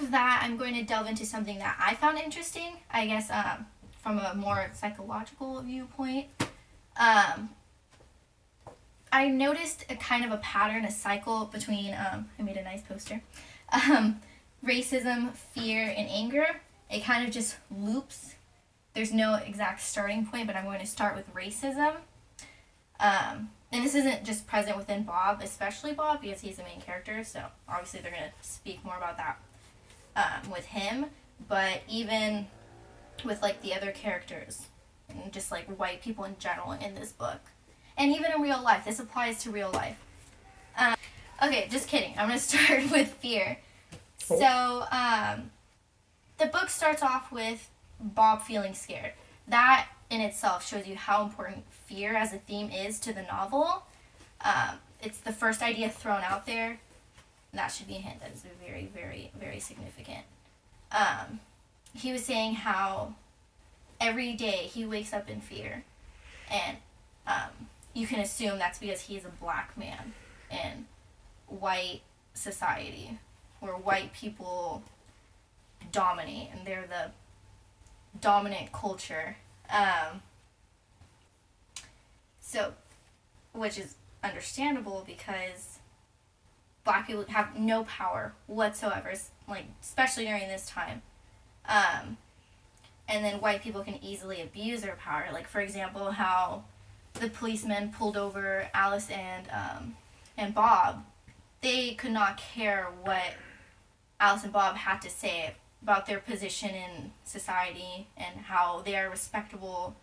of that, I'm going to delve into something that I found interesting, I guess, from a more psychological viewpoint. I noticed a kind of a pattern, a cycle between, I made a nice poster, racism, fear, and anger. It kind of just loops. There's no exact starting point, but I'm going to start with racism. And this isn't just present within Bob, especially Bob, because he's the main character, so obviously they're going to speak more about that with him, but even with, like, the other characters, and just, like, white people in general in this book. And even in real life. This applies to real life. Okay, just kidding. I'm going to start with fear. So, the book starts off with Bob feeling scared. That in itself shows you how important fear as a theme is to the novel. It's the first idea thrown out there. That should be a hint. That is very, very, very significant. He was saying how every day he wakes up in fear. And you can assume that's because he's a black man in white society, where white people dominate and they're the dominant culture. So, which is understandable because black people have no power whatsoever, like, especially during this time. And then white people can easily abuse their power. Like, for example, how the policemen pulled over Alice and Bob. They could not care what Alice and Bob had to say about their position in society and how they are respectable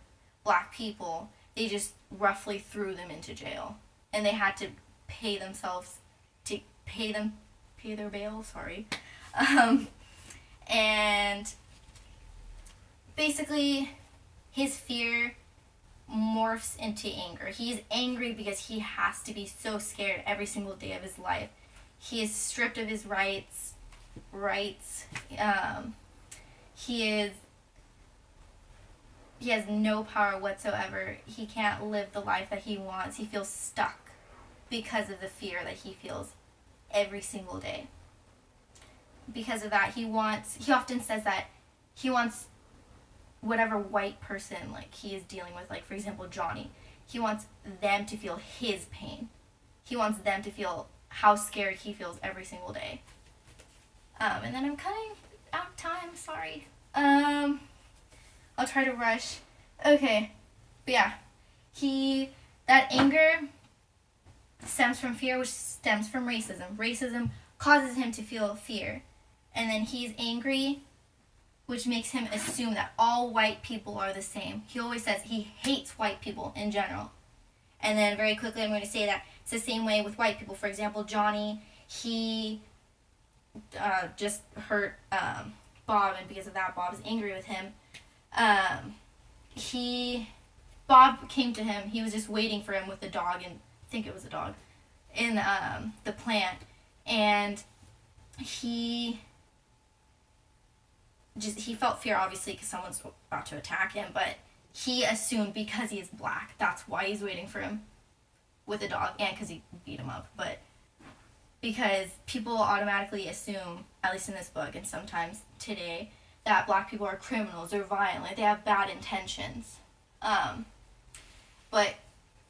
black people. They just roughly threw them into jail, and they had to pay themselves to pay their bail. And basically, his fear morphs into anger. He's angry because he has to be so scared every single day of his life. He is stripped of his rights. He has no power whatsoever. He can't live the life that he wants. He feels stuck because of the fear that he feels every single day. Because of that, he often says that he wants whatever white person, like, he is dealing with, like, for example, Johnny, he wants them to feel his pain. He wants them to feel how scared he feels every single day. And then I'm cutting out time, sorry. I'll try to rush. Okay. But yeah, that anger stems from fear, which stems from racism. Racism causes him to feel fear. And then he's angry, which makes him assume that all white people are the same. He always says he hates white people in general. And then very quickly I'm going to say that it's the same way with white people. For example, Johnny, he just hurt Bob, and because of that, Bob is angry with him. Bob came to him. He was just waiting for him with the dog, and I think it was a dog, in the plant, and he felt fear, obviously, because someone's about to attack him, but he assumed because he is black, that's why he's waiting for him with a dog, and because he beat him up, but because people automatically assume, at least in this book and sometimes today, that black people are criminals or violent, they have bad intentions. But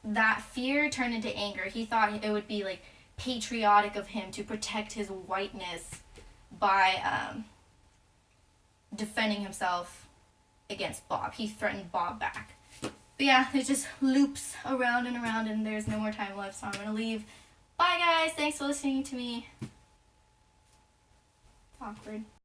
that fear turned into anger. He thought it would be, like, patriotic of him to protect his whiteness by defending himself against Bob. He threatened Bob back. But yeah, it just loops around and around, and there's no more time left, so I'm going to leave. Bye, guys. Thanks for listening to me. It's awkward.